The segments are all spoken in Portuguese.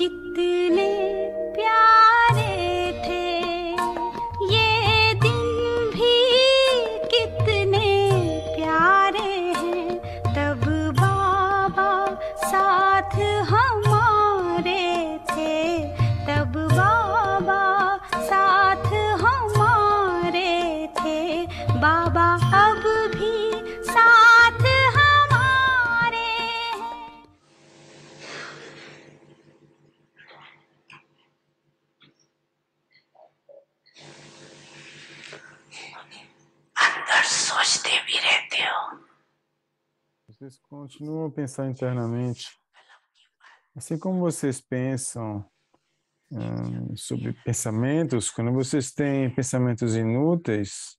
कितने प्यारे थे ये दिन भी कितने प्यारे हैं तब बाबा साथ हमारे थे तब बाबा साथ हमारे थे बाबा अब भी साथ हमारे हैं। अंदर सोचते भी रहते हो। Vocês continuam a pensar internamente. Assim como vocês pensam sobre pensamentos, quando vocês têm pensamentos inúteis,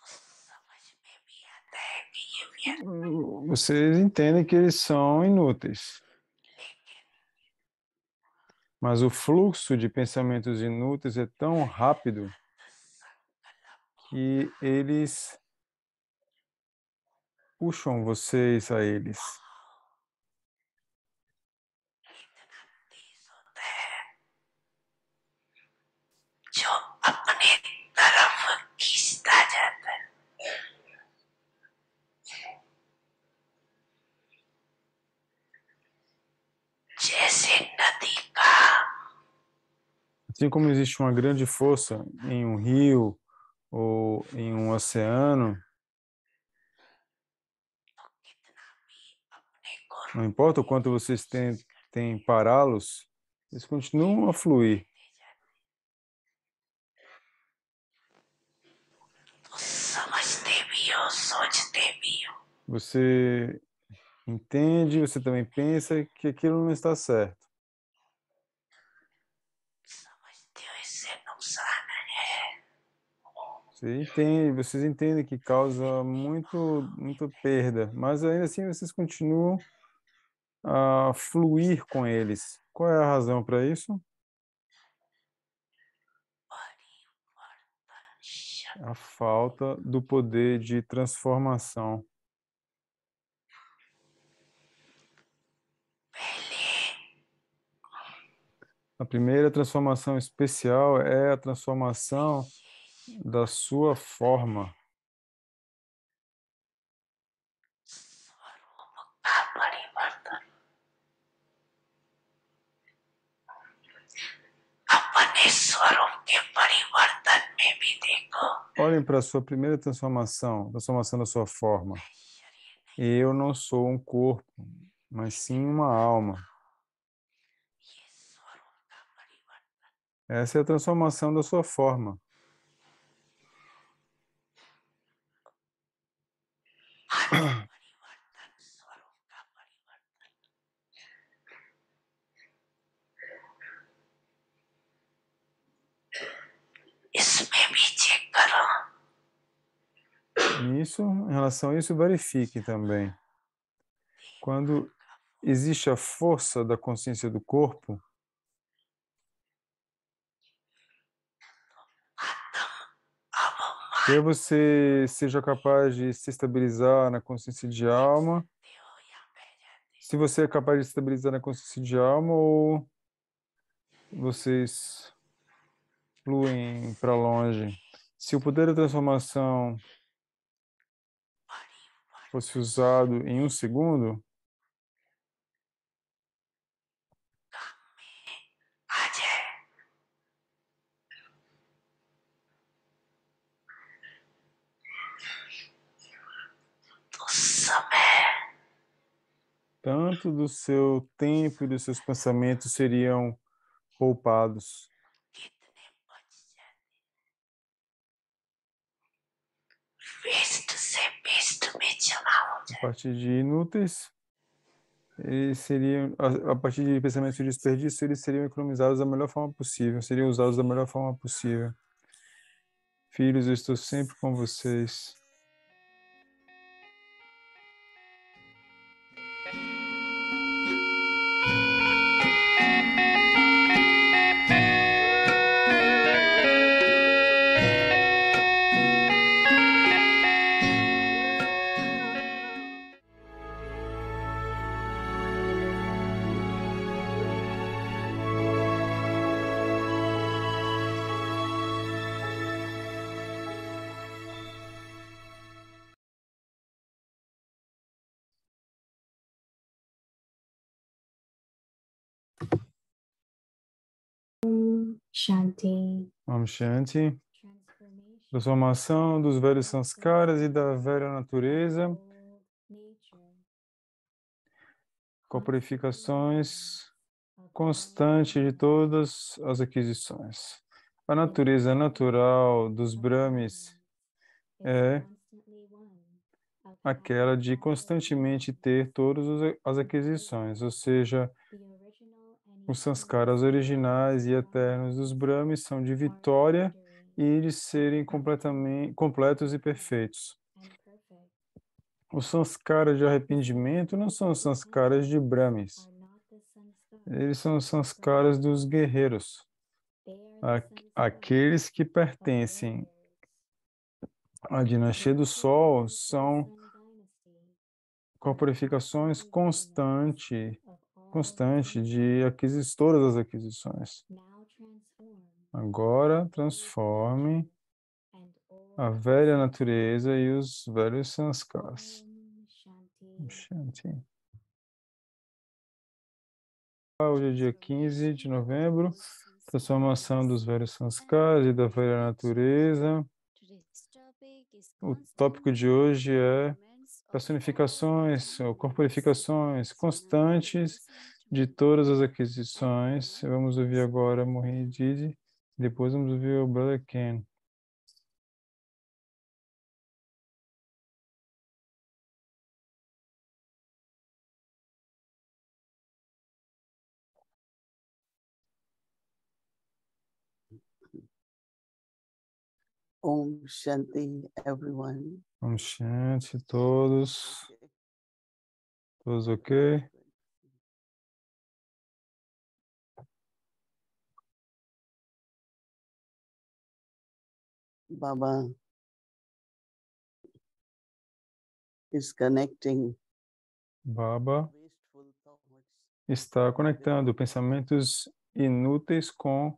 समझ में भी आता है कि ये व्यर्थ, vocês entendem que eles são inúteis. Mas o fluxo de pensamentos inúteis é tão rápido que eles puxam vocês a eles. इतना तेज होता है जो अपने तरफ खींचता जाता है। जैसे नदी का Assim como existe uma grande força em um rio ou em um oceano, कितना भी अपने को não importa o quanto vocês tentem pará-los, eles continuam a fluir. तो समझते भी हो, सोचते भी हो, Você entende, você também pensa que aquilo não está certo. समझते हो इससे नुकसान है, Vocês entendem que causa muita perda, mas ainda assim vocês continuam a fluir com eles. Qual é a razão para isso? परिवर्तन A falta do poder de transformação. पहले A primeira transformação especial é a transformação da sua forma. स्वरूप का परिवर्तन, अपने स्वरूप के परिवर्तन में भी देखो, Olhem para a sua primeira transformação da sua forma. Eu não sou um corpo, mas sim uma alma. ये स्वरूप का परिवर्तन, Essa é a transformação da sua forma. परिवर्तन स्वरूप का परिवर्तन, इसमें भी चेक करो, Nisso, em relação a isso, verifique também. Quando existe a força da consciência do corpo, अब quer você seja capaz de se estabilizar na consciência de alma, मानते हो या बह जाते se você é capaz de se estabilizar na consciência de alma ou vocês fluem para longe. Se o poder da transformação fosse usado em um segundo, आ जाए, तो समय tanto do seu tempo e dos seus pensamentos seriam poupados. कितने बच जाते, वेस्ट से बेस्ट में जमा हो A जाए, partir de inúteis, eles seriam, a partir de pensamentos de desperdício, eles seriam economizados da melhor forma possível, seriam usados da melhor forma possível. Filhos, eu estou sempre com vocês. Shanti. Om Shanti. Transformação dos velhos sanskaras e da velha natureza. Corporificações constante de todas as aquisições. A natureza natural dos Brahmis é aquela de constantemente ter todas as aquisições, ou seja, os sanskaras originais e eternos dos Brahmis são de vitória e de serem completamente completos e perfeitos. Os sanskaras de arrependimento não são os sanskaras de Brahmis. Eles são os sanskaras dos guerreiros, aqueles que pertencem à dinastia do Sol, são corporificações constante de todas as aquisições. Agora transforme a velha natureza e os velhos sanskaras. Shanti. Hoje é dia 15 de novembro, transformação dos velhos sanskaras e da velha natureza. O tópico de hoje é personificações ou corporificações constantes de todas as aquisições. Vamos ouvir agora Mohin Didi, depois vamos ouvir o Brother Ken. Om Shanti, everyone. Om Shanti, todos ok? Baba is connecting Baba wasteful thoughts. está conectando pensamentos inúteis com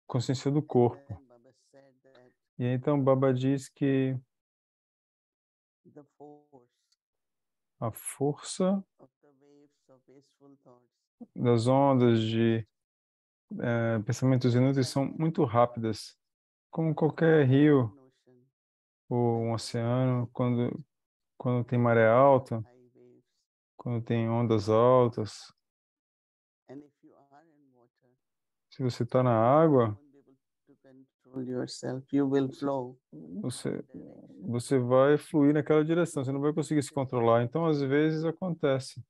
consciência do corpo. Then Baba said that E então Baba diz que the force a força of the waves of wasteful thoughts das ondas de pensamentos inúteis são muito rápidas, como qualquer rio an ocean, ou um oceano, quando tem maré alta, high waves. quando tem ondas altas. And if you are in water, Se você está na água, you won't be able to control yourself. You will flow. você vai fluir naquela direção, você não vai conseguir se controlar. Então, às vezes, acontece.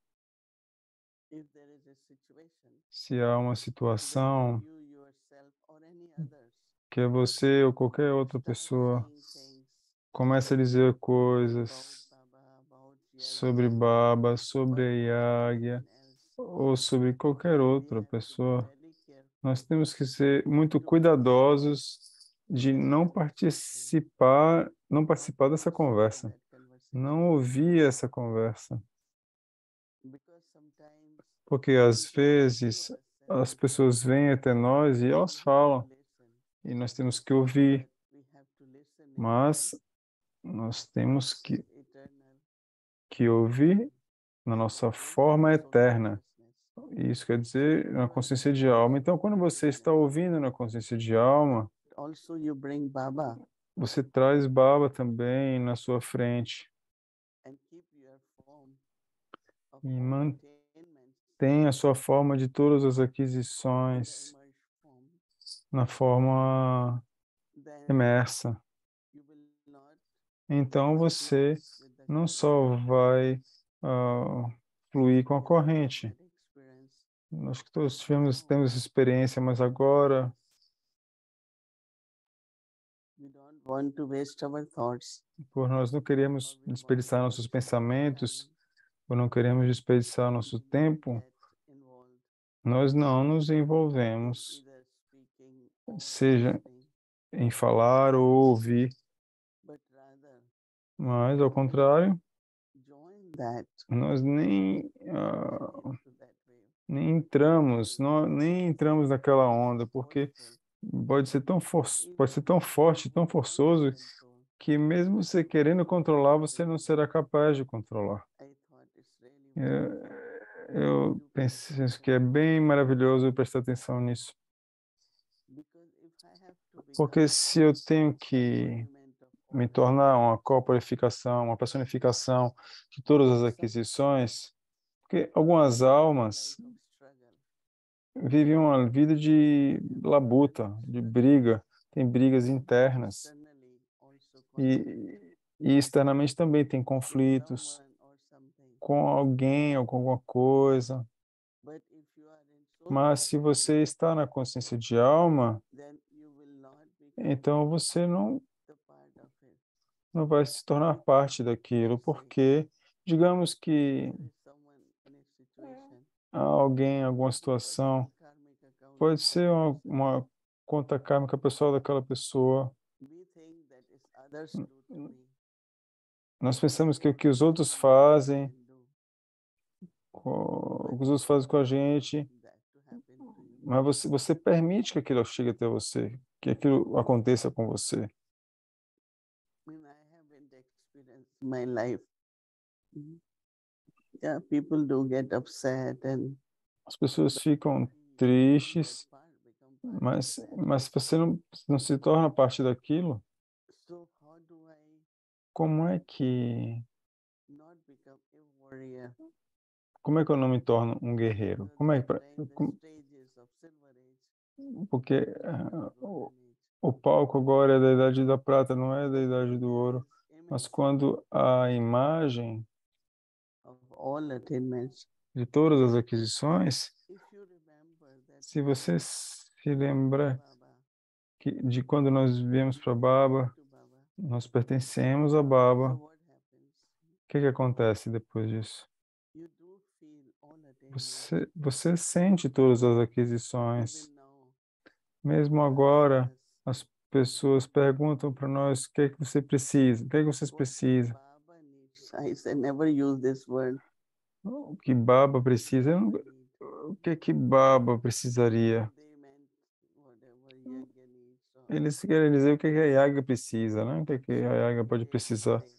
If there is a situation Se há uma where situação you yourself or any others que é você ou qualquer outra start pessoa saying things começa a dizer about coisas Baba, about sobre Yajna, Baba, or sobre a about Yagya, anyone else, ou sobre qualquer we outra have to be pessoa, very careful nós temos que ser muito to cuidadosos de não participar dessa listen to conversa, that conversation. não ouvir essa conversa, Because sometimes porque às people come to vezes us as and pessoas vêm até nós e elas falam, listen, e nós temos que ouvir, but we have to listen in mas nós temos eternal que ouvir na nossa forma soul eterna. consciousness. Isso quer dizer na consciência de alma. Então, quando você está ouvindo na consciência de alma, Also you bring Baba você traz Baba também na sua frente and keep your form of e all mantém attainments a sua forma de todas as in the aquisições emerged form. na forma Then emersa. you will not Então, just be você lost with the não current, só vai fluir com a you will have corrente. that experience. Nós que todos temos essa experiência, mas agora We don't want to waste our thoughts. por nós não queremos Or we want desperdiçar to nossos waste our pensamentos, time. ou não queremos desperdiçar We nosso do not tempo, get involved, nós não nos envolvemos, either speaking or seja listening, em falar ou ouvir, but rather mas, ao contrário, join that, nós nem into that wave. nem entramos naquela onda, porque pode ser tão forte, tão forçoso, Control. que mesmo você querendo controlar, você não será capaz de controlar. I thought it's really Eu penso que é bem maravilhoso prestar atenção nisso. Porque se eu tenho que me tornar uma corporificação, uma personificação de todas as aquisições, porque algumas almas vivem uma vida de labuta, de briga, tem brigas internas e externamente também tem conflitos com alguém ou com alguma coisa. Mas se você está na consciência de alma, então você não vai se tornar parte daquilo, porque digamos que há alguém em alguma situação, pode ser uma conta kármica pessoal daquela pessoa. Nós pensamos que o que os outros fazem, o que os outros fazem com a gente, mas você permite que aquilo chegue até você, que aquilo aconteça com você. My life. Yeah, people do get upset and As pessoas ficam tristes, mas você não se torna parte daquilo. so how do I Como é que not become a warrior? como é que eu não me torno um guerreiro? So Como é there que pra- are the como- stages of Silver Age, porque Golden Age. o palco agora é da idade da prata, não é da idade do ouro. Mas quando a imagem Of all attainments. de todas as aquisições, If you remember that se você se lembra Baba, de quando nós viemos para Baba, to Baba, nós pertencemos a so Baba. what happens? O que acontece depois disso? You do feel all attainments. Você sente todas as Even aquisições. now, Mesmo agora, as pessoas perguntam para nós o que é que você precisa, o que é que vocês what precisam, Baba needs. I said never use this word. o que Baba precisa, Baba need. o que é que Baba precisaria. They meant whatever Yagya needs. So Eles querem dizer o que é que a Yaga precisa, né? O que é que a Yaga pode they precisar. say,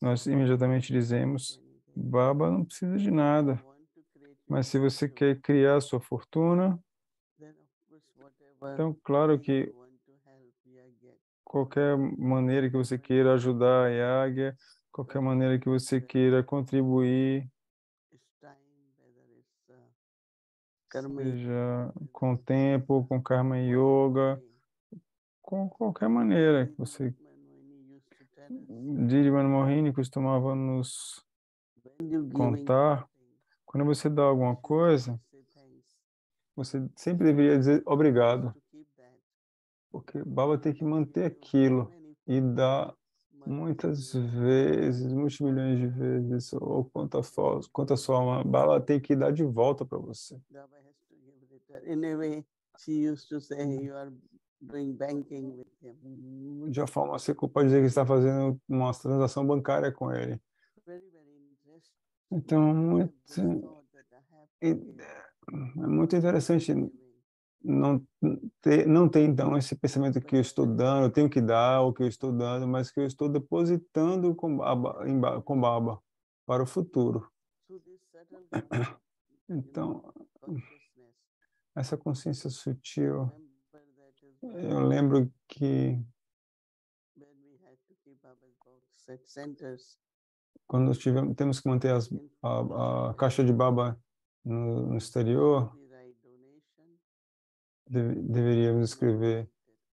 Nós imediatamente dizemos, anything. Baba não precisa de nada, Want to create your mas se você fortune, quer criar a sua fortuna, then of course whatever então claro way que you want to help Yagya, qualquer maneira que você queira ajudar a Yagya, qualquer maneira que você queira contribuir, it's time, whether it's karma seja yoga, com whether tempo, com karma whatever yoga, way. com qualquer maneira que você. Manmohini used to tell us, Didi Mohini costumava nos when you giving contar, something, quando você dá alguma you coisa, always say thanks. você sempre deveria dizer obrigado, To keep that. porque Baba tem que manter aquilo e dar muitas vezes, multimilhões de vezes, ou quantas formas, Baba tem que dar de volta para você. Baba has to give return. In a way, she used to say you are doing banking with him. De uma forma, você pode dizer que está fazendo uma transação bancária com ele. Very interesting. Então, Have this thought that I have to give, é muito interessante giving. não ter, então, esse pensamento que eu estou dando, eu tenho que dar o que eu estou dando, mas que eu estou depositando com Baba para o futuro. So this subtle Então, consciousness. essa consciência sutil, Remember that as well, eu lembro que when we had to keep Baba's box at centers. quando nós temos que manter a caixa de Baba no exterior, We write donation. deveríamos escrever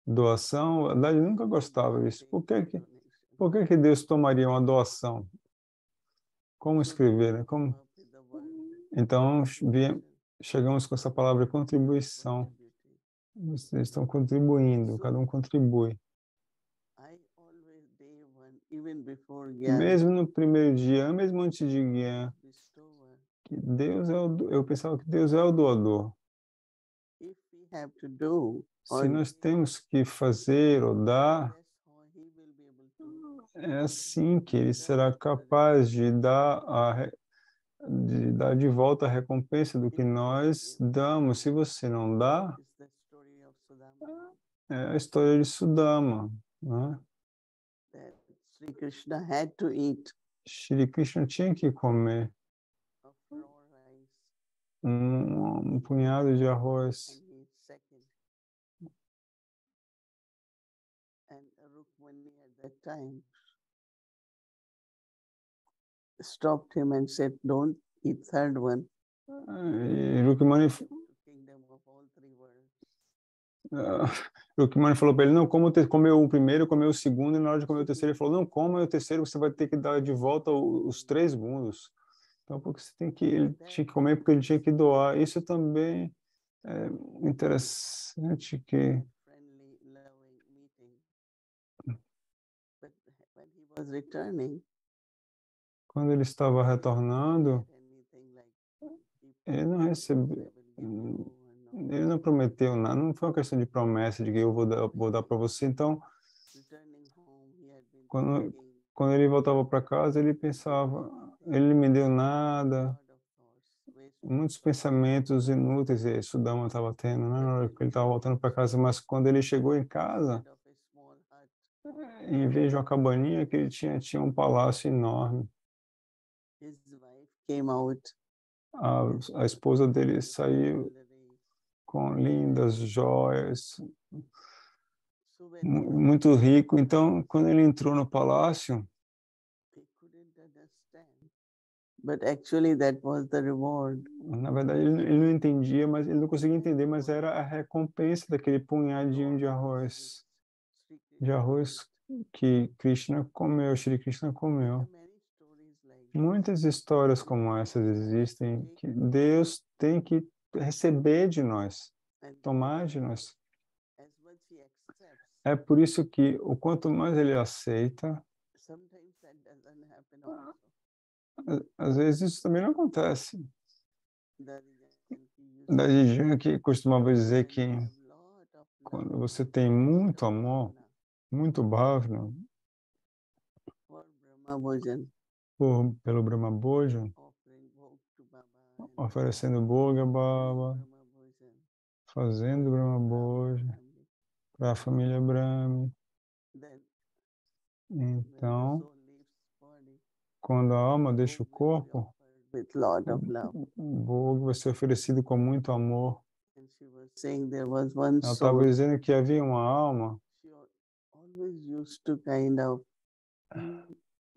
doação. A verdade, eu nunca gostava disso. Por que que Deus tomaria uma doação? Como escrever, né? Então, chegamos com essa palavra contribuição. Vocês estão contribuindo, cada um contribui. I always day one, even before Mesmo no primeiro dia, mesmo antes de Gyan, bestower. que Deus eu pensava que Deus é o doador. If we have to do, Se nós temos que fazer ou dar, that's how he will be able to. é assim que ele será capaz de dar de volta a recompensa do que nós damos. Se você não dá, It's the story of Sudama é a história de Sudama, né? that Sri Krishna had to eat Shri Krishna tinha que comer a flour rice um punhado de arroz and he ate second. Rukmani at that time stopped him and said, "Don't eat third one." E Rukmani, Kingdom of all three worlds. Rukmani falou para ele, não, comeu o primeiro, comeu o segundo, e na hora de comer o terceiro, ele falou, não, coma o terceiro, você vai ter que dar de volta os 3 mundos. Então, porque ele tinha que comer porque ele tinha que doar. Isso também é interessante que Friendly, loving meeting. But when he was returning, quando ele estava retornando, anything like ele não recebeu, ele não prometeu nada, não foi uma questão de promessa de que eu vou dar para você. Então, returning home, he had been quando, thinking quando ele voltava para casa, ele pensava, ele não me deu nada, lot of thoughts, wasteful muitos thoughts. pensamentos inúteis, e Sudama estava tendo, né, na hora que ele estava voltando para casa, mas quando ele chegou em casa, Instead of a small hut, em vez de uma cabaninha que ele tinha um palácio enorme. his wife came out A esposa dele saiu jewelry, com lindas joias, souvenirs. muito rico. Então, quando ele entrou no palácio, They couldn't understand. But actually, that was the reward. na verdade ele não entendia, mas ele não conseguia entender, mas era a recompensa daquele punhadinho de arroz que Krishna comeu, Shri Krishna comeu. Many stories like Muitas histórias como essas existem que Deus tem que receber de nós, and tomar de nós. as much he accepts, É por isso que o quanto mais ele aceita, sometimes that doesn't happen also. às vezes isso também não acontece. The reason he used Da Gijin que costumava dizer to que have lot of quando love você tem muito amor, muito bhavna for Brahma Bhojan, pelo Brahma Bhojan, offering bhog to Baba and oferecendo Bhoga doing Baba, Brahma Bhojan fazendo Brahma for Bhojan family. para a família Brahmi. Then when the Então, soul leaves body, quando a alma deixa o bhog will be corpo, offered with lot of love. o Bhoga vai ser oferecido com muito amor. And she was saying there was one Ela estava soul. dizendo que havia uma alma She always used to kind of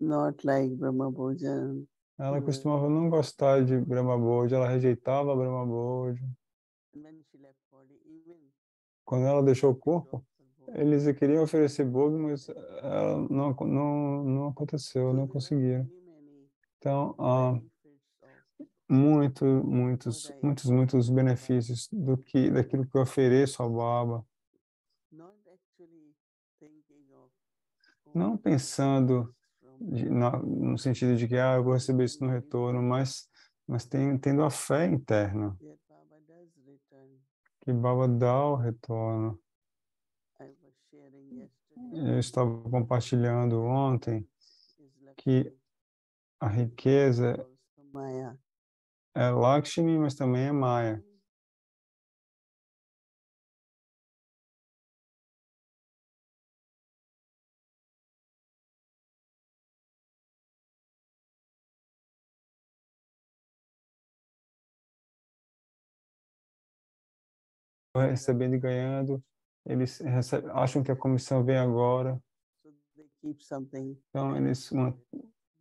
not like Brahma Bhojan. ela costumava não gostar de Brahma Bhoja, ela rejeitava Brahma Bhoja. And when she left body, even Quando ela deixou o they corpo, offer bhog. eles queriam oferecer Bhoga, mas ela não aconteceu, So não there are conseguiram. many Então, há benefits of muitos benefícios daquilo que eu ofereço ao Baba. not actually thinking of Não oh, pensando from no sentido de que eu vou receber isso no retorno, mas tendo a fé interna that Baba does return. que Baba dá o retorno. I was sharing yesterday. Eu estava compartilhando ontem Is que Lakshmi, a riqueza also Maya. é Lakshmi, mas também é Maya. Recebendo e ganhando, eles acham que a comissão vem agora, So they keep something. então eles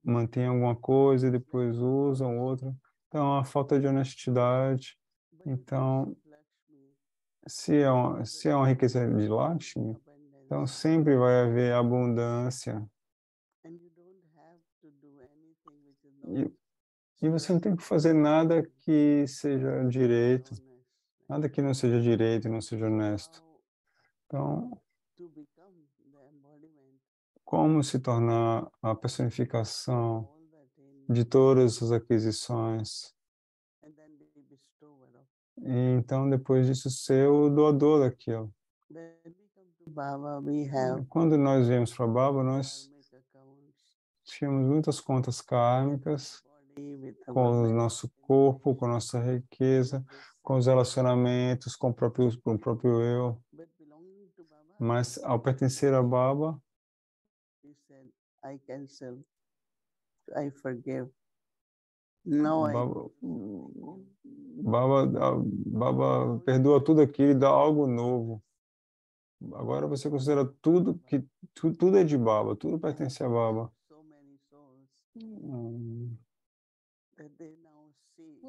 mantêm alguma coisa e depois usam outra. Então, é uma falta de honestidade. But if Então, it's Lakshmi, se é uma riqueza de Lakshmi, abundance, então sempre vai haver abundância. and you don't have to do anything which is E, not e você não tem que fazer nada que seja direito, honest. nada que não seja direito, não seja honesto. How Então, to become the embodiment como se tornar a of personificação all that in, de todas as aquisições? and then the bestower of. E então, depois disso, ser o doador daquilo. When we come to Baba, we have Quando nós viemos para Baba, nós karmic accounts tínhamos muitas contas kármicas body with com our o nosso corpo, com a nossa riqueza, com os relacionamentos, com o próprio eu. but belonging to Baba, Mas, ao pertencer a Baba, he said, I cancel, I forgive. Now I Baba perdoa tudo aquilo e dá algo novo. Agora você considera tudo que tudo é de Baba, tudo pertence a Baba. So many souls Hum, that they now see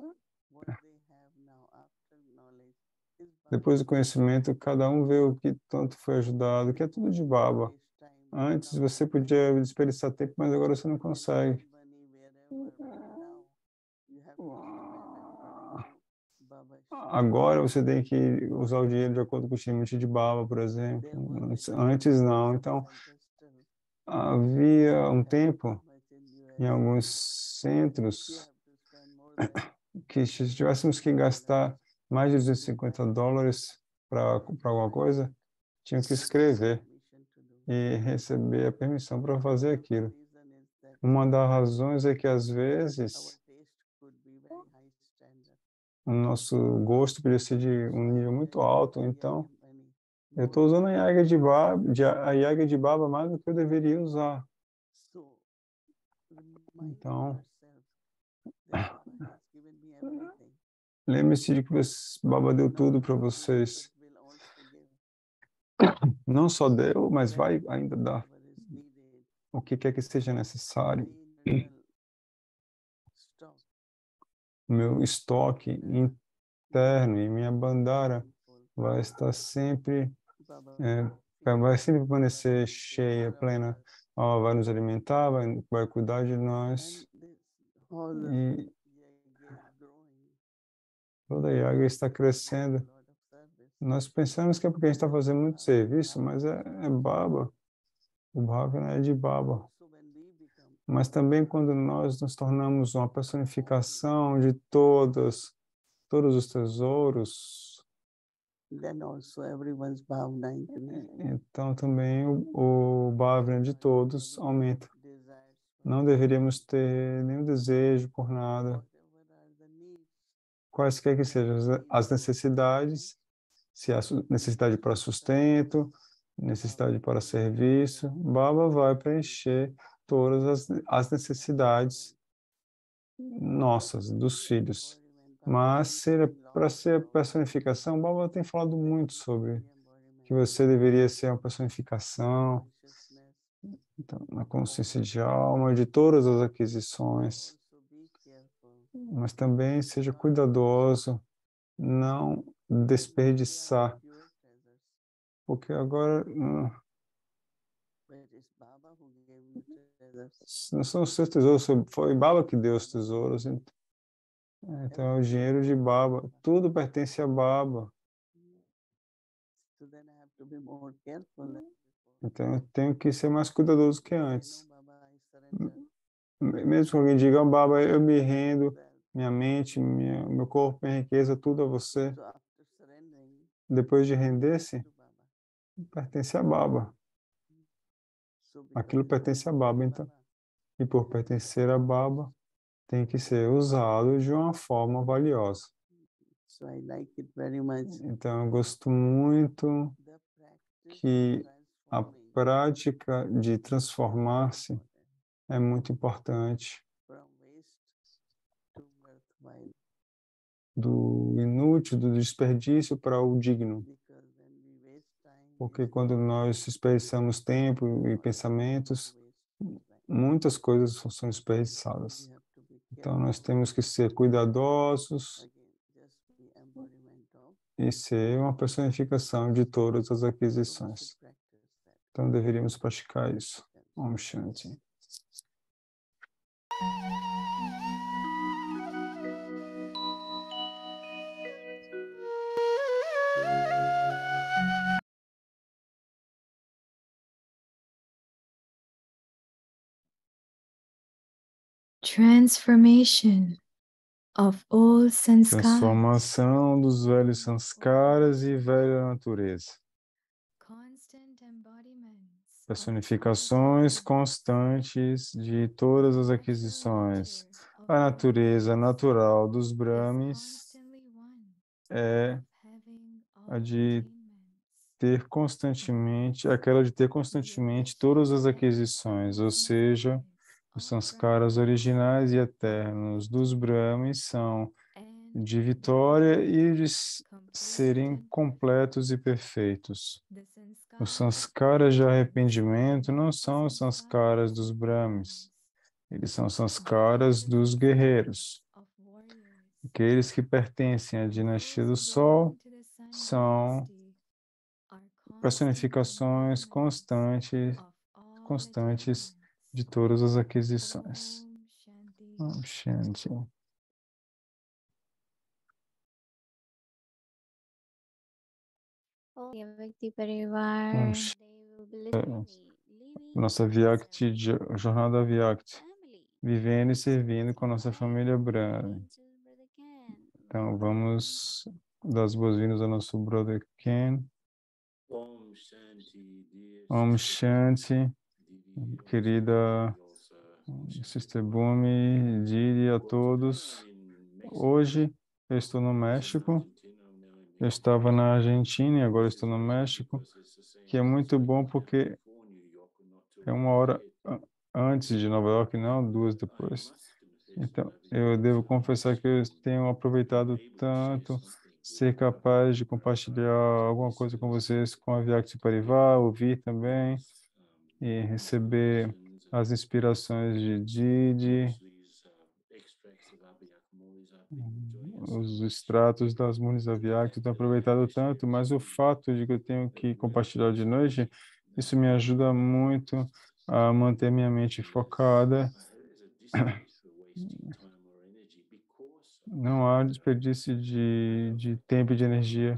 what they have now after knowledge is Depois do conhecimento, cada um vê o que tanto foi ajudado, que é tudo de Baba. waste time, Antes você podia desperdiçar tempo, mas agora você não consegue. money wherever, but now you have to spend according to Baba's Agora você tem que usar o dinheiro de acordo com o limite de Baba, por exemplo. Antes não. Então, havia um tempo em alguns centros que se tivéssemos que gastar mais de $250 para alguma coisa, tinham que escrever e receber a permissão para fazer aquilo. Uma das razões é que, às vezes, o nosso gosto podia ser de um nível muito alto, então eu estou usando a Yaga de Baba mais do que eu deveria usar. Então, lembre-se de que Baba deu tudo para vocês. Não só deu, mas vai ainda dar o que quer que seja necessário. O meu estoque interno e minha bandara vai estar sempre, vai sempre permanecer cheia, plena. Ela vai nos alimentar, vai cuidar de nós. E toda a Yaga está crescendo. Nós pensamos que é porque a gente está fazendo muito serviço, mas é Baba. O Bhakti é de Baba. Mas também quando nós nos tornamos uma personificação de todos os tesouros, então também o Bhavana de todos aumenta. Não deveríamos ter nenhum desejo por nada. Quaisquer que sejam as necessidades, se há necessidade para sustento, necessidade para serviço, Baba vai preencher todas as necessidades nossas, dos filhos. Mas para ser personificação, Baba tem falado muito sobre que você deveria ser uma personificação, então, na consciência de alma, de todas as aquisições. Mas também seja cuidadoso, não desperdiçar, porque agora não são os seus tesouros, foi Baba que deu os tesouros. Então é o dinheiro de Baba, tudo pertence a Baba. Então eu tenho que ser mais cuidadoso que antes. Mesmo que alguém diga, Baba, eu me rendo, minha mente, meu corpo, minha riqueza, tudo a você. Depois de render-se, pertence a Baba. Aquilo pertence a Baba, então. E por pertencer a Baba, tem que ser usado de uma forma valiosa. Então, eu gosto muito que a prática de transformar-se é muito importante. Do inútil, do desperdício para o digno. Porque quando nós desperdiçamos tempo e pensamentos, muitas coisas são desperdiçadas. Então, nós temos que ser cuidadosos e ser uma personificação de todas as aquisições. Então, deveríamos praticar isso. Om Shanti. Transformation of all sanskaras. Transformação dos velhos sanskaras e velha natureza. Personificações constantes de todas as aquisições. A natureza natural dos Brahmis é a de ter constantemente, aquela de ter constantemente todas as aquisições, ou seja, os sanskaras originais e eternos dos Brahmis são de vitória e de serem completos e perfeitos. Os sanskaras de arrependimento não são os sanskaras dos Brahmis. Eles são sanskaras dos guerreiros. Aqueles que pertencem à dinastia do Sol são personificações constantes de todas as aquisições. Om Shanti. Om Shanti. Nossa Vyakti, Jornada Vyakti, vivendo e servindo com a nossa família Brahmi. Então, vamos dar as boas-vindas ao nosso brother Ken. Om Shanti, querida Sister Bhumi, Didi, a todos. Hoje eu estou no México. Eu estava na Argentina e agora estou no México, que é muito bom porque é 1 hora antes de Nova York, não 2 depois. Então, eu devo confessar que eu tenho aproveitado tanto ser capaz de compartilhar alguma coisa com vocês com a Vyakti Parivar, ouvir também e receber as inspirações de Didi, os extratos das Munis da Vyakti. Tenho aproveitado tanto, mas o fato de que eu tenho que compartilhar de noite, isso me ajuda muito a manter minha mente focada. Não há desperdício de tempo e de energia.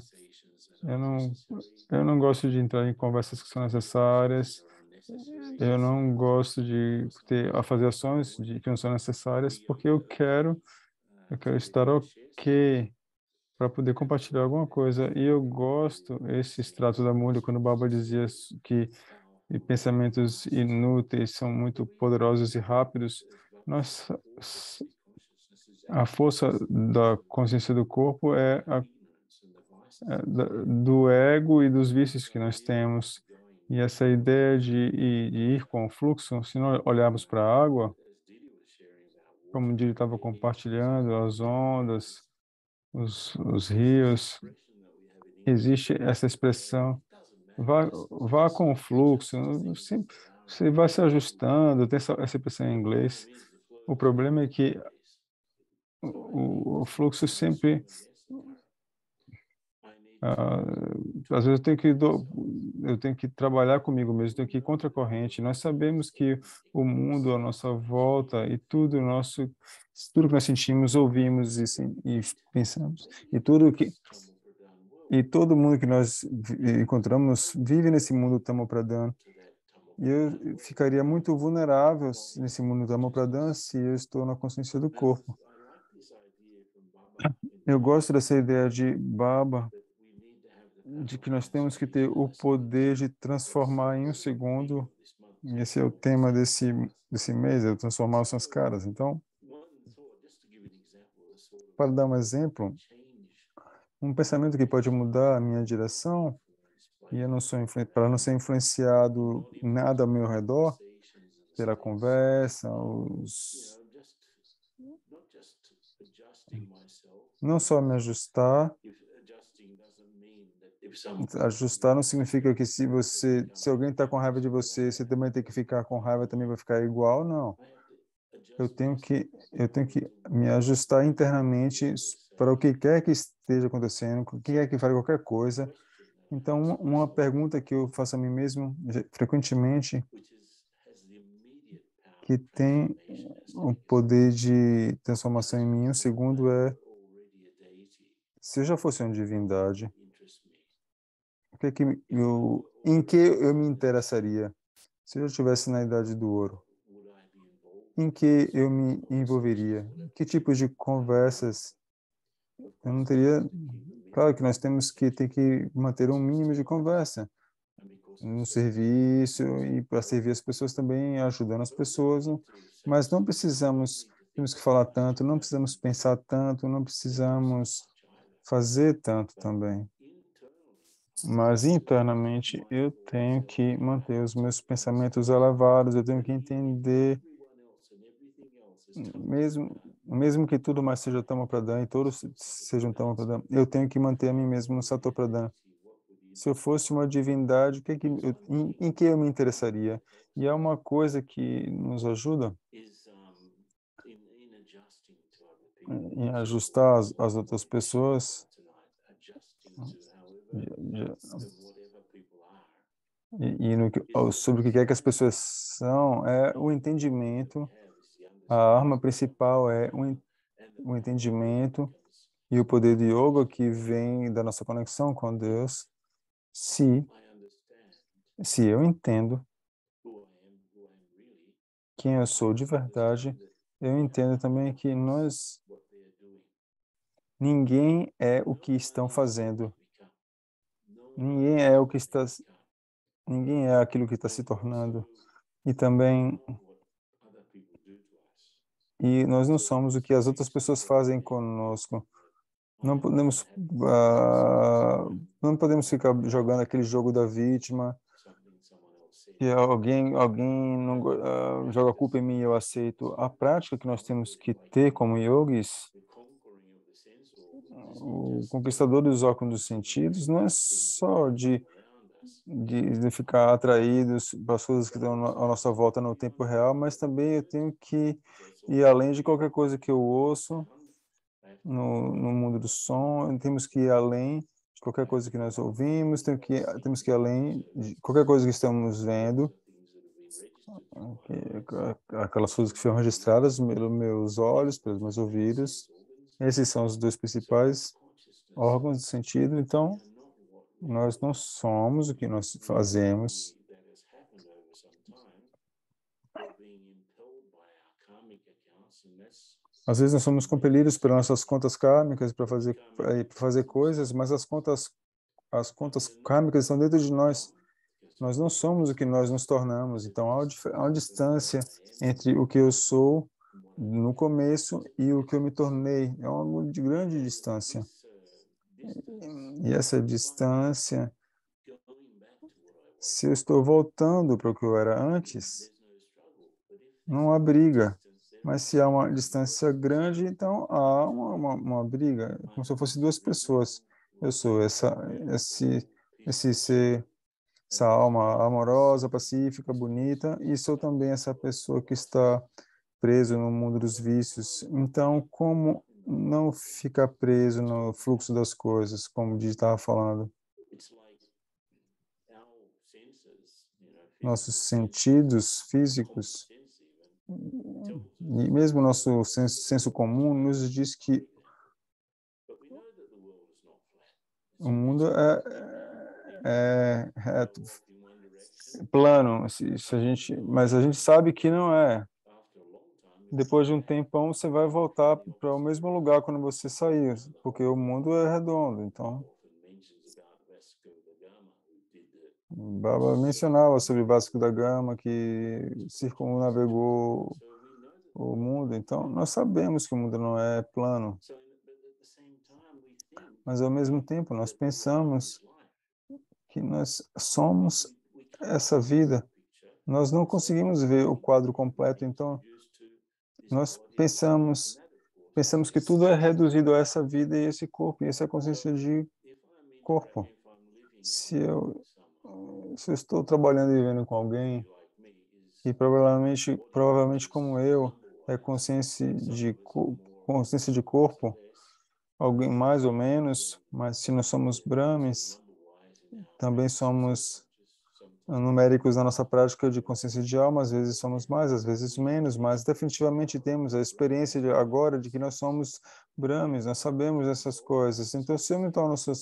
Eu não gosto de entrar em conversas que são necessárias. Eu não gosto de fazer ações que não são necessárias, porque eu quero estar ok para poder compartilhar alguma coisa. E eu gosto esse extrato da Muli, quando o Baba dizia que pensamentos inúteis são muito poderosos e rápidos. A força da consciência do corpo é do ego e dos vícios que nós temos. E essa ideia de ir com o fluxo, se nós olharmos para a água, como o Didi estava compartilhando, as ondas, os rios, existe essa expressão, vá com o fluxo, sempre, você vai se ajustando, tem essa expressão em inglês. O problema é que o fluxo sempre... às vezes eu tenho que trabalhar comigo mesmo, tenho que ir contra a corrente. Nós sabemos que o mundo à nossa volta e tudo que nós sentimos, ouvimos e pensamos, e todo mundo que nós encontramos vive nesse mundo Tamo Pradhan. E eu ficaria muito vulnerável nesse mundo Tamo Pradhan se eu estou na consciência do corpo. Eu gosto dessa ideia de Baba, de que nós temos que ter o poder de transformar em 1 segundo, e esse é o tema desse mês, é transformar os sanskaras. Então, para dar um exemplo, um pensamento que pode mudar a minha direção, e eu não sou para não ser influenciado nada ao meu redor, pela conversa, não só me ajustar. Ajustar não significa que se alguém está com raiva de você, você também tem que ficar com raiva, também vai ficar igual, não. Eu tenho que me ajustar internamente para o que quer que esteja acontecendo, o que quer que fale qualquer coisa. Então, uma pergunta que eu faço a mim mesmo frequentemente, que tem o poder de transformação em mim, 1 segundo, é: se eu já fosse uma divindade, em que eu me interessaria? Se eu já estivesse na Idade do Ouro, em que eu me envolveria? Que tipos de conversas eu não teria? Claro que nós temos que manter um mínimo de conversa no serviço e para servir as pessoas também, ajudando as pessoas, mas temos que falar tanto, não precisamos pensar tanto, não precisamos fazer tanto também. Mas internamente eu tenho que manter os meus pensamentos elevados, eu tenho que entender, mesmo mesmo que tudo mais seja Tama Pradhan e todos sejam Tama Pradhan, eu tenho que manter a mim mesmo no Sattva Pradhan. Se eu fosse uma divindade, em que eu me interessaria? E é uma coisa que nos ajuda em ajustar as outras pessoas sobre o que é que as pessoas são, é o entendimento. A arma principal é o entendimento e o poder de yoga que vem da nossa conexão com Deus. Se eu entendo quem eu sou de verdade, eu entendo também que ninguém é o que estão fazendo. Ninguém é ninguém é aquilo que está se tornando. E nós não somos o que as outras pessoas fazem conosco. Não podemos, não podemos ficar jogando aquele jogo da vítima, que alguém não, joga a culpa em mim e eu aceito. A prática que nós temos que ter como yogis, o conquistador dos órgãos dos sentidos, não é só de ficar atraídos para as coisas que estão à nossa volta no tempo real, mas também eu tenho que ir além de qualquer coisa que eu ouço no mundo do som, temos que ir além de qualquer coisa que nós ouvimos, temos que ir além de qualquer coisa que estamos vendo, aquelas coisas que foram registradas pelos meus olhos, pelos meus ouvidos. Esses são os dois principais órgãos de sentido. Então, nós não somos o que nós fazemos. Às vezes nós somos compelidos pelas nossas contas kármicas para fazer coisas, mas as contas kármicas estão dentro de nós. Nós não somos o que nós nos tornamos. Então, há uma distância entre o que eu sou no começo e o que eu me tornei. É uma grande distância. E essa distância, se eu estou voltando para o que eu era antes, não há briga. Mas se há uma distância grande, então há uma briga, como se eu fosse duas pessoas. Eu sou esse ser, essa alma amorosa, pacífica, bonita, e sou também essa pessoa que está preso no mundo dos vícios. Então, como não ficar preso no fluxo das coisas, como o Didi estava falando? Nossos sentidos físicos e mesmo nosso senso comum nos diz que o mundo é reto, plano, mas a gente sabe que não é. Depois de um tempão, você vai voltar para o mesmo lugar quando você sair, porque o mundo é redondo. Então, Baba mencionava sobre Vasco da Gama, que circunnavegou o mundo. Então, nós sabemos que o mundo não é plano. Mas, ao mesmo tempo, nós pensamos que nós somos essa vida. Nós não conseguimos ver o quadro completo, então nós pensamos que tudo é reduzido a essa vida e esse corpo, e essa consciência de corpo. Se eu estou trabalhando e vivendo com alguém, e provavelmente como eu, é consciência de corpo, alguém mais ou menos, mas se nós somos Brahmes, também somos numéricos na nossa prática de consciência de alma, às vezes somos mais, às vezes menos, mas definitivamente temos a experiência agora de que nós somos Brahmes, nós sabemos essas coisas. Então, se eu me torno se eu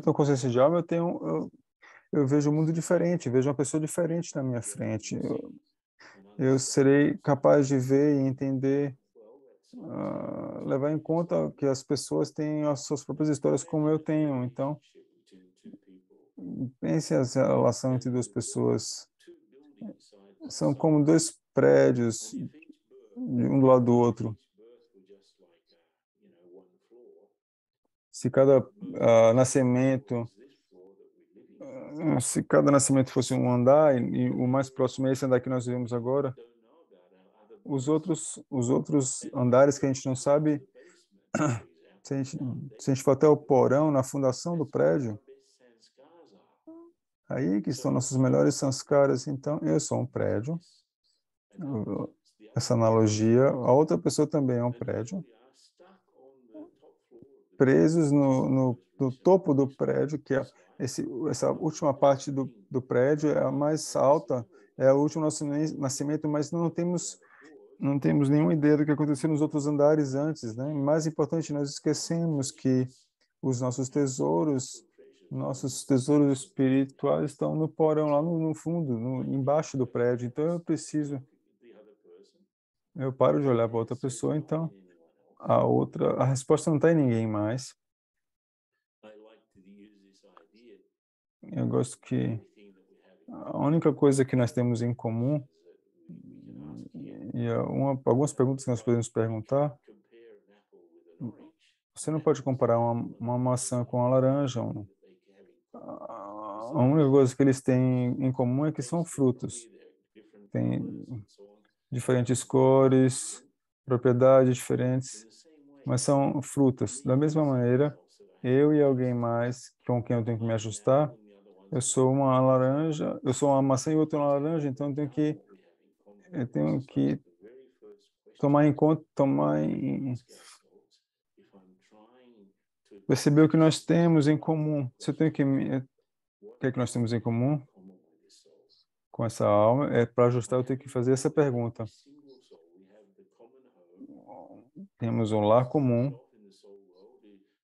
tenho consciência de alma, eu vejo um mundo diferente, vejo uma pessoa diferente na minha frente. Eu serei capaz de ver e entender, levar em conta que as pessoas têm as suas próprias histórias como eu tenho. Então, pense a relação entre duas pessoas. São como dois prédios, um do lado do outro. Se cada nascimento fosse um andar, e o mais próximo é esse andar que nós vivemos agora, os outros andares que a gente não sabe, se a gente for até o porão, na fundação do prédio, aí que estão nossos melhores sanskaras. Então, eu sou um prédio. Essa analogia, a outra pessoa também é um prédio. Presos no topo do prédio, que é essa última parte do prédio é a mais alta, é o último nosso nascimento, mas não temos nenhuma ideia do que aconteceu nos outros andares antes, né? Mais importante, nós esquecemos que os nossos tesouros espirituais estão no porão, lá no fundo, embaixo do prédio. Então eu paro de olhar para outra pessoa, então a resposta não está em ninguém mais. Eu gosto que a única coisa que nós temos em comum, e algumas perguntas que nós podemos perguntar, você não pode comparar uma maçã com uma laranja. A única coisa que eles têm em comum é que são frutos. Tem diferentes cores, propriedades diferentes, mas são frutas. Da mesma maneira, eu e alguém mais com quem eu tenho que me ajustar, eu sou uma laranja, eu sou uma maçã e outro uma laranja, então eu tenho que perceber o que nós temos em comum. Se eu tenho o que é que nós temos em comum com essa alma, para ajustar eu tenho que fazer essa pergunta. Temos um lar comum,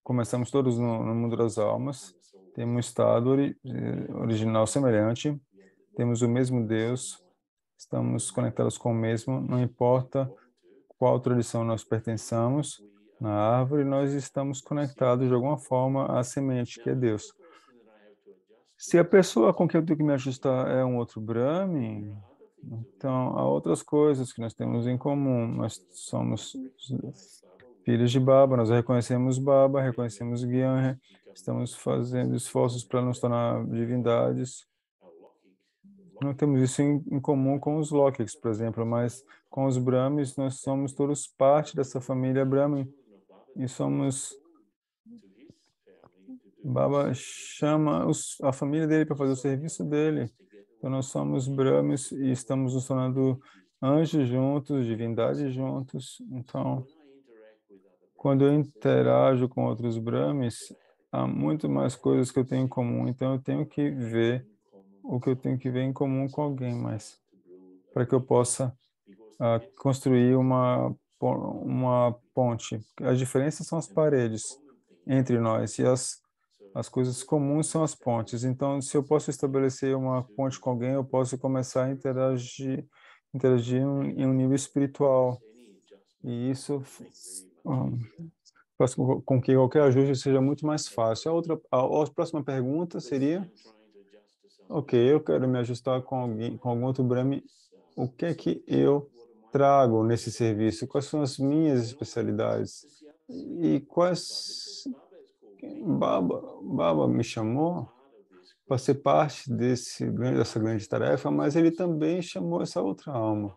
começamos todos no mundo das almas, temos um estado original semelhante, temos o mesmo Deus, estamos conectados com o mesmo, não importa qual tradição nós pertençamos, na árvore nós estamos conectados de alguma forma à semente, que é Deus. Se a pessoa com quem eu tenho que me ajustar é um outro Brahmin, então há outras coisas que nós temos em comum. Nós somos filhos de Baba, nós reconhecemos Baba, reconhecemos Gyan, estamos fazendo esforços para nos tornar divindades. Não temos isso em comum com os Lokics, por exemplo, mas com os Brahmins nós somos todos parte dessa família Brahmin e somos... Baba chama a família dele para fazer o serviço dele. Então nós somos Brahmins e estamos nos tornando anjos juntos, divindades juntos. Então, quando eu interajo com outros Brahmins, há muito mais coisas que eu tenho em comum. Então eu tenho que ver o que eu tenho que ver em comum com alguém mais, para que eu possa construir uma ponte. As diferenças são as paredes entre nós e as coisas comuns são as pontes. Então, se eu posso estabelecer uma ponte com alguém, eu posso começar a interagir em um nível espiritual. E isso faz com que qualquer ajuste seja muito mais fácil. A próxima pergunta seria: ok, eu quero me ajustar com algum outro Brahmin. O que é que eu trago nesse serviço? Quais são as minhas especialidades? E quais... Baba me chamou para ser parte dessa grande tarefa, mas ele também chamou essa outra alma.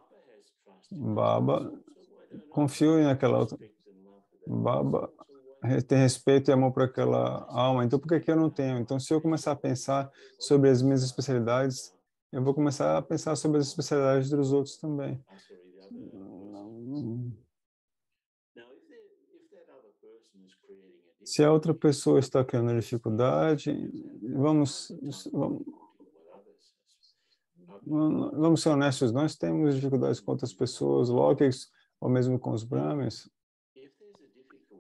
Baba confiou naquela outra. Baba tem respeito e amor por aquela alma, então por que eu não tenho? Então, se eu começar a pensar sobre as minhas especialidades, eu vou começar a pensar sobre as especialidades dos outros também. Se a outra pessoa está criando dificuldade, vamos ser honestos, nós temos dificuldades com outras pessoas, Lokics, ou mesmo com os Brahmins.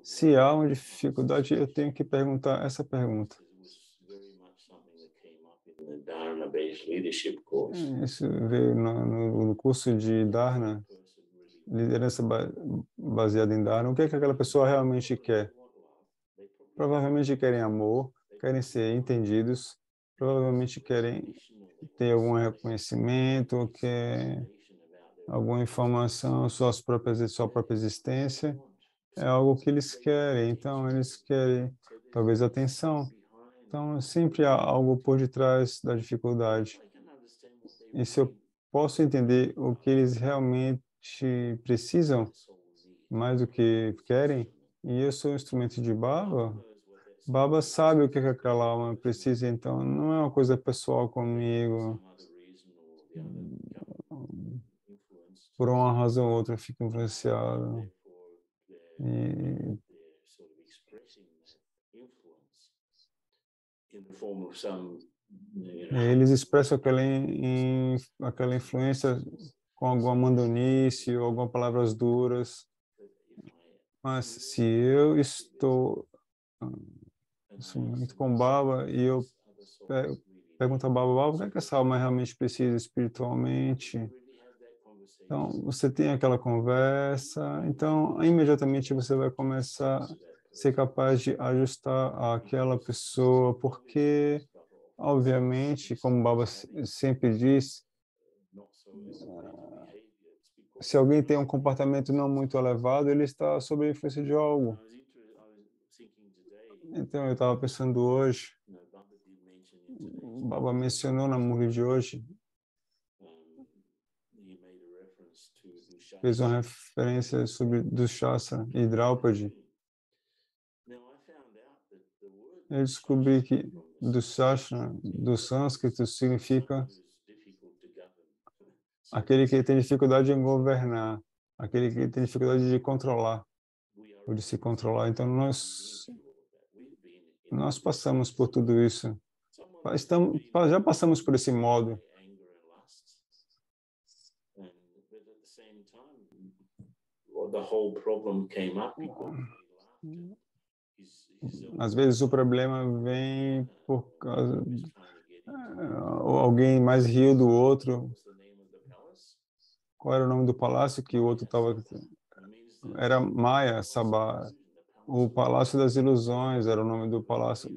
Se há uma dificuldade, eu tenho que perguntar essa pergunta. Isso veio no curso de Dharna, liderança baseada em Dharna. O que é que aquela pessoa realmente quer? Provavelmente querem amor, querem ser entendidos, provavelmente querem ter algum reconhecimento, quer alguma informação sobre sua própria existência. É algo que eles querem, então eles querem talvez atenção. Então sempre há algo por detrás da dificuldade. E se eu posso entender o que eles realmente precisam mais do que querem, e eu sou um instrumento de Baba, Baba sabe o que aquela alma precisa, então não é uma coisa pessoal comigo. Por uma razão ou outra eu fico influenciado. E eles expressam aquela influência com alguma mandonice ou algumas palavras duras. Mas se eu estou muito com Baba e eu pergunto a Baba, Baba, o que é que essa alma realmente precisa espiritualmente? Então, você tem aquela conversa, então, imediatamente você vai começar a ser capaz de ajustar aquela pessoa, porque, obviamente, como o Baba sempre diz, se alguém tem um comportamento não muito elevado, ele está sob a influência de algo. Então, eu estava pensando hoje, o Baba mencionou na Muri de hoje, fez uma referência sobre Dushasana e Draupadi. Eu descobri que Dushasana, do sânscrito, significa aquele que tem dificuldade em governar, aquele que tem dificuldade de controlar, ou de se controlar. Então, nós passamos por tudo isso. Já passamos por esse modo. Às vezes o problema vem por causa ou alguém mais riu do outro. Qual era o nome do palácio que o outro estava? Era Maya Sabha. O Palácio das Ilusões era o nome do palácio.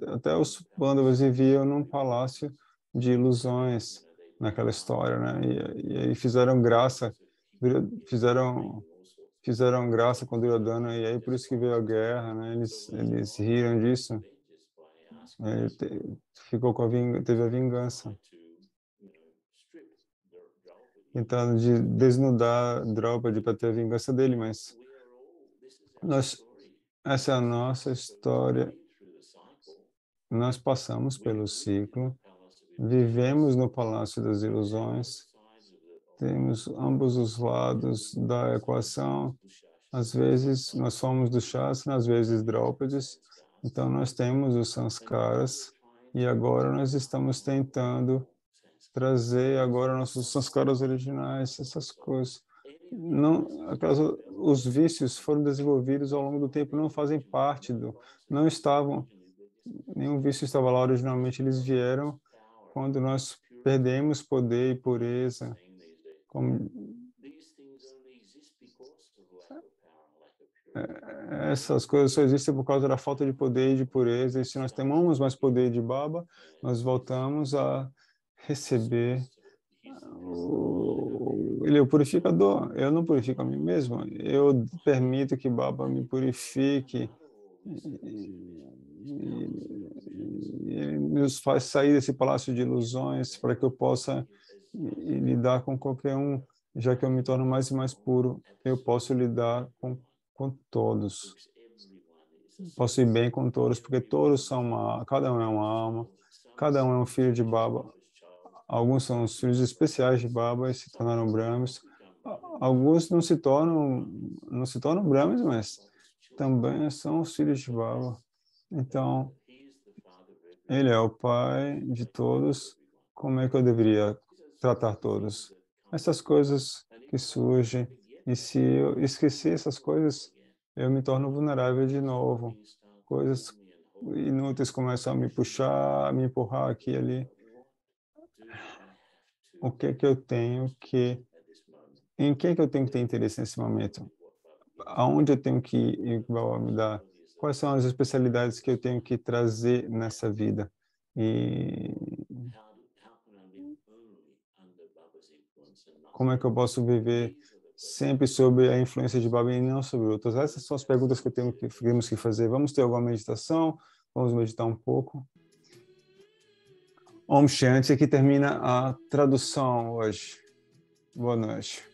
Até os Pandavas viviam num palácio de ilusões naquela história, né? E aí fizeram graça com Duryodhana, e aí por isso que veio a guerra, né? Eles riram disso. Teve a vingança. Tentando desnudar Draupadi para ter a vingança dele, mas essa é a nossa história. Nós passamos pelo ciclo, vivemos no Palácio das Ilusões, temos ambos os lados da equação. Às vezes nós somos do Shastra, às vezes Draupadis. Então nós temos os sanskaras e agora nós estamos tentando trazer agora nossos sanskaras originais, essas coisas. Os vícios foram desenvolvidos ao longo do tempo, não fazem parte não estavam, nenhum vício estava lá originalmente, eles vieram quando nós perdemos poder e pureza. Essas coisas só existem por causa da falta de poder e de pureza, e se nós temamos mais poder de Baba, nós voltamos a receber ele é o purificador. Eu não purifico a mim mesmo. Eu permito que Baba me purifique. Ele nos faz sair desse palácio de ilusões para que eu possa lidar com qualquer um. Já que eu me torno mais e mais puro, eu posso lidar com todos. Posso ir bem com todos, porque todos são cada um é uma alma, cada um é um filho de Baba. Alguns são os filhos especiais de Baba e se tornaram Brahmas. Alguns não se tornam Brahmas, mas também são os filhos de Baba. Então, ele é o pai de todos. Como é que eu deveria tratar todos? Essas coisas que surgem. E se eu esquecer essas coisas, eu me torno vulnerável de novo. Coisas inúteis começam a me puxar, a me empurrar aqui e ali. O que é que eu tenho que... Em que é que eu tenho que ter interesse nesse momento? Aonde eu tenho que me dar? Quais são as especialidades que eu tenho que trazer nessa vida? E como é que eu posso viver sempre sob a influência de Baba e não sobre outras? Essas são as perguntas que temos que fazer. Vamos ter alguma meditação? Vamos meditar um pouco. Om Shanti, aqui termina a tradução hoje. Boa noite.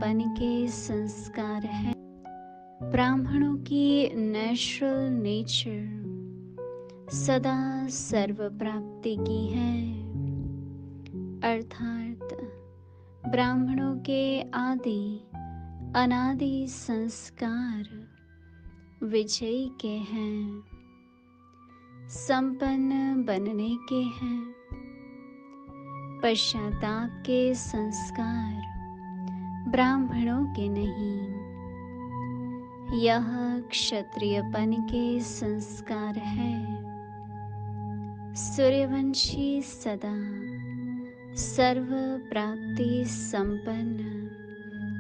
क्षत्रियपन के संस्कार है। ब्राह्मणों की natural nature सदा सर्व प्राप्ति की है, अर्थात ब्राह्मणों के आदि अनादि संस्कार विजयी के हैं, संपन्न बनने के हैं। पश्चाताप के संस्कार ब्राह्मणों के नहीं, यह क्षत्रियपन के संस्कार है। सूर्यवंशी सदा सर्व प्राप्ति संपन्न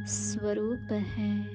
स्वरूप है।